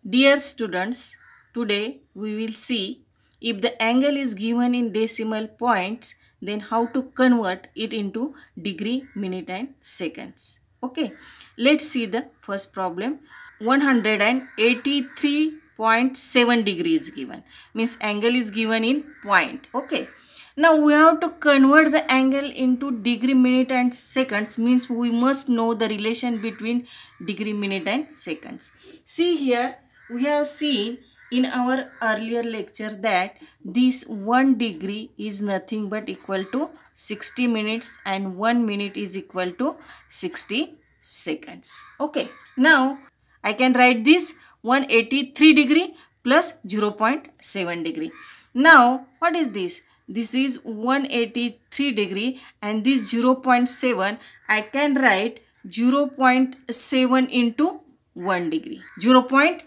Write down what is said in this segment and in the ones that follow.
Dear students, today we will see if the angle is given in decimal points, then how to convert it into degree, minute and seconds. Okay, let's see the first problem. 183.7 degrees given, means angle is given in point. Okay, now we have to convert the angle into degree, minute and seconds, means we must know the relation between degree, minute and seconds. See here, we have seen in our earlier lecture that this 1 degree is nothing but equal to 60 minutes and 1 minute is equal to 60 seconds. Okay, now I can write this 183 degree plus 0.7 degree. Now what is this? This is 183 degree and this 0.7 I can write 0.7 into 1 degree. 0.7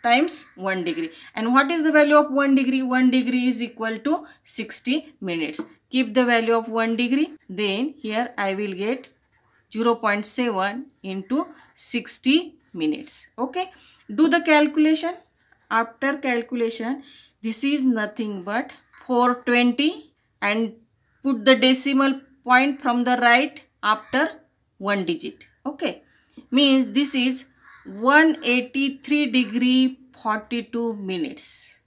times 1 degree. And what is the value of 1 degree? 1 degree is equal to 60 minutes. Keep the value of 1 degree. Then here I will get 0.7 into 60 minutes. Okay. Do the calculation. After calculation, this is nothing but 420 and put the decimal point from the right after 1 digit. Okay. Means this is 183 degree 42 minutes.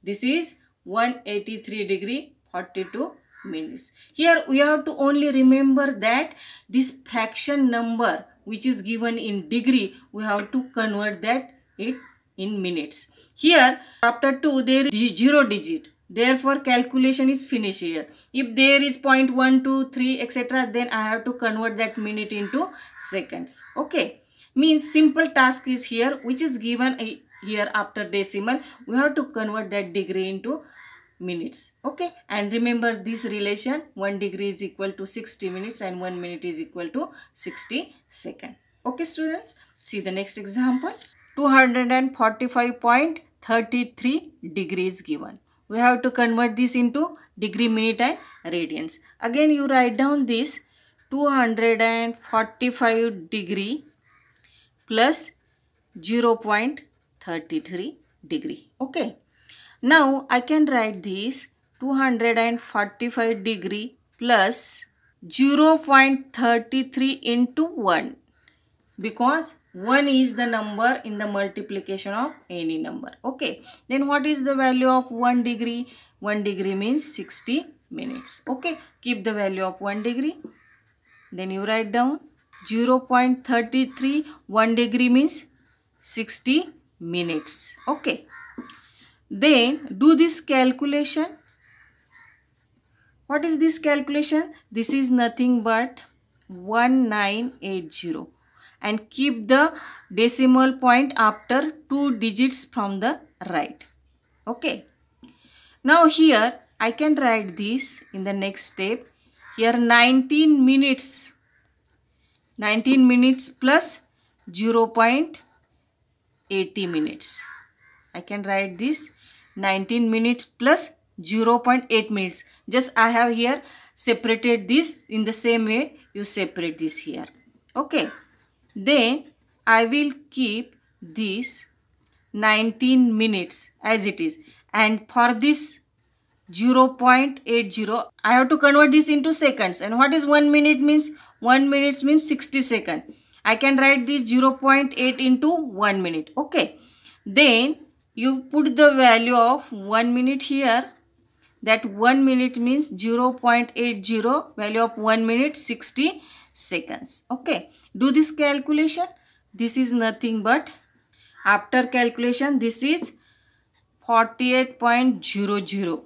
This is 183 degree 42 minutes. Here we have to only remember that this fraction number which is given in degree, we have to convert that it in minutes. Here after 2 there is 0 digit. Therefore calculation is finished here. If there is 0.1, 2, 3 etc. then I have to convert that minute into seconds. Okay. Means simple task is here which is given here after decimal. We have to convert that degree into minutes. Okay. And remember this relation, 1 degree is equal to 60 minutes and 1 minute is equal to 60 seconds. Okay students. See the next example. 245.33 degrees given. We have to convert this into degree, minute and radians. Again you write down this 245 degree plus 0.33 degree. Okay. Now I can write this 245 degree plus 0.33 into 1 because 1 is the number in the multiplication of any number. Okay. Then what is the value of 1 degree? 1 degree means 60 minutes. Okay. Keep the value of 1 degree. Then you write down 0.33, 1 degree means 60 minutes. Okay. Then do this calculation. What is this calculation? This is nothing but 1980 and keep the decimal point after 2 digits from the right. Okay. Now here I can write this in the next step. Here 19 minutes. 19 minutes plus 0.80 minutes. I can write this 19 minutes plus 0.8 minutes. Just I have here separated this in the same way you separate this here. Okay. Then I will keep this 19 minutes as it is. And for this 0.80, I have to convert this into seconds. And what is 1 minute means? 1 minute means 60 seconds. I can write this 0.8 into 1 minute. Okay. Then you put the value of 1 minute here. That 1 minute means 0.80, value of 1 minute 60 seconds. Okay. Do this calculation. This is nothing but after calculation this is 48.00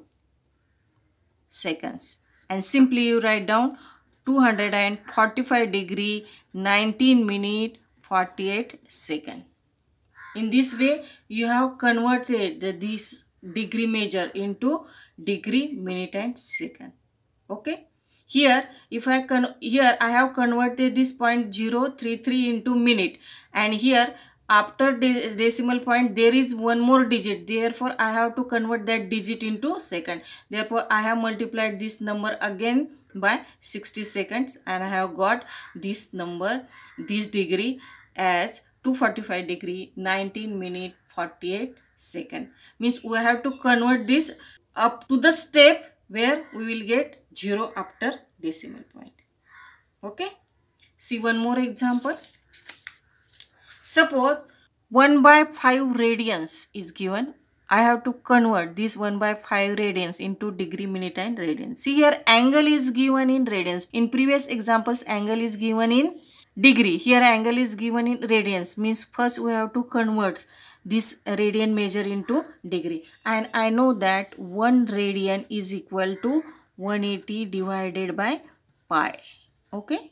seconds. And simply you write down 245 degree 19 minute 48 second. In this way you have converted this degree measure into degree, minute and second. Okay. Here if I have converted this 0.033 into minute, and here after decimal point there is one more digit, therefore I have to convert that digit into second. Therefore I have multiplied this number again by 60 seconds and I have got this number, this degree as 245 degree 19 minute 48 second. Means we have to convert this up to the step where we will get 0 after decimal point. Okay. See one more example. Suppose 1 by 5 radians is given. I have to convert this 1 by 5 radians into degree, minute and radians. See here, angle is given in radians. In previous examples, angle is given in degree. Here angle is given in radians. Means first we have to convert this radian measure into degree. And I know that 1 radian is equal to 180 divided by pi. Okay.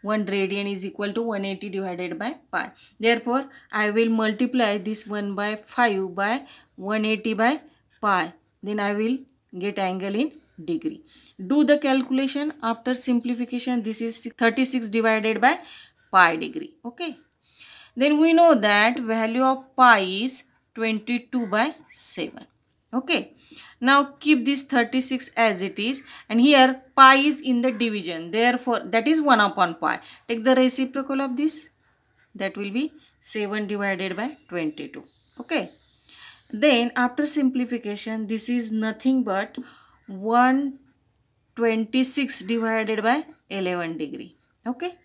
1 radian is equal to 180 divided by pi. Therefore, I will multiply this 1 by 5 by 180 by pi. Then I will get angle in degree. Do the calculation. After simplification, this is 36 divided by pi degree. Okay. Then we know that value of pi is 22 by 7. Okay. Now keep this 36 as it is, and here pi is in the division, therefore that is 1 upon pi. Take the reciprocal of this, that will be 7 divided by 22. Okay. Then after simplification, this is nothing but 126 divided by 11 degree. Okay.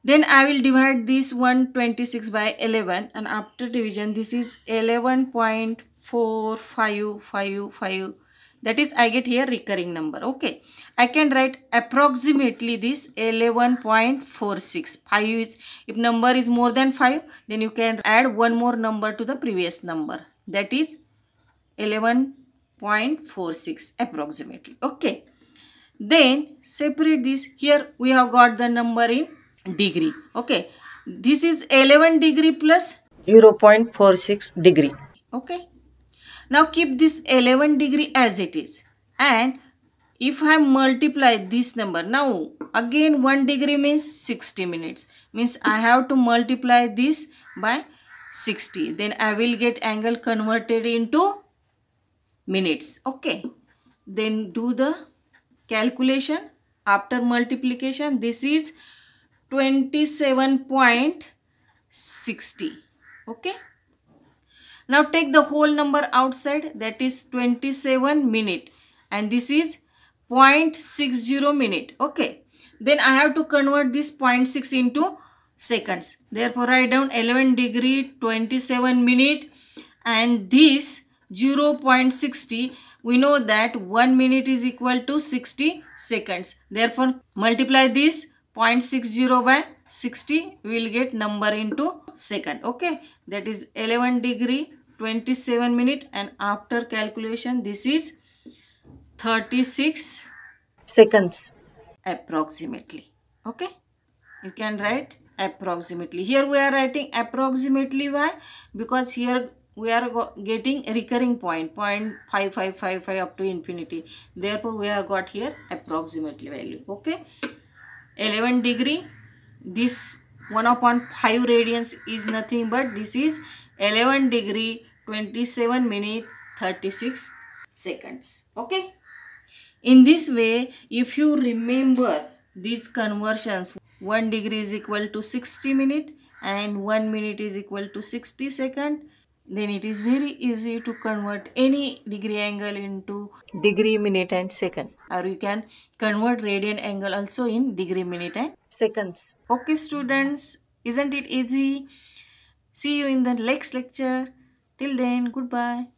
Then I will divide this 126 by 11, and after division this is 11.4555. That is, I get here recurring number. Okay. I can write approximately this 11.46. 5 is, if number is more than 5, then you can add one more number to the previous number. That is 11.46 approximately. Okay. Then separate this. Here we have got the number in degree. Okay. This is 11 degree plus 0.46 degree. Okay. Now keep this 11 degree as it is. And if I multiply this number, now again 1 degree means 60 minutes. Means I have to multiply this by 60. Then I will get angle converted into minutes. Okay. Then do the calculation. After multiplication, this is 27.60. Okay. Now take the whole number outside, that is 27 minute, and this is 0.60 minute. Okay. Then I have to convert this 0.6 into seconds. Therefore write down 11 degree 27 minute, and this 0.60. We know that 1 minute is equal to 60 seconds. Therefore multiply this 0.60 by 60, we will get number into second. Okay. That is 11 degree 27 minute, and after calculation this is 36 seconds approximately. Okay. You can write approximately. Here we are writing approximately. Why? Because here we are getting a recurring point 0.5555 up to infinity. Therefore we have got here approximately value. Okay. 11 degree, this 1 upon 5 radians is nothing but this is 11 degree 27 minute 36 seconds. Okay. In this way, if you remember these conversions, 1 degree is equal to 60 minute and 1 minute is equal to 60 second, then it is very easy to convert any degree angle into degree, minute and second. Or you can convert radian angle also in degree, minute and seconds. Okay students, isn't it easy? See you in the next lecture. Till then, goodbye.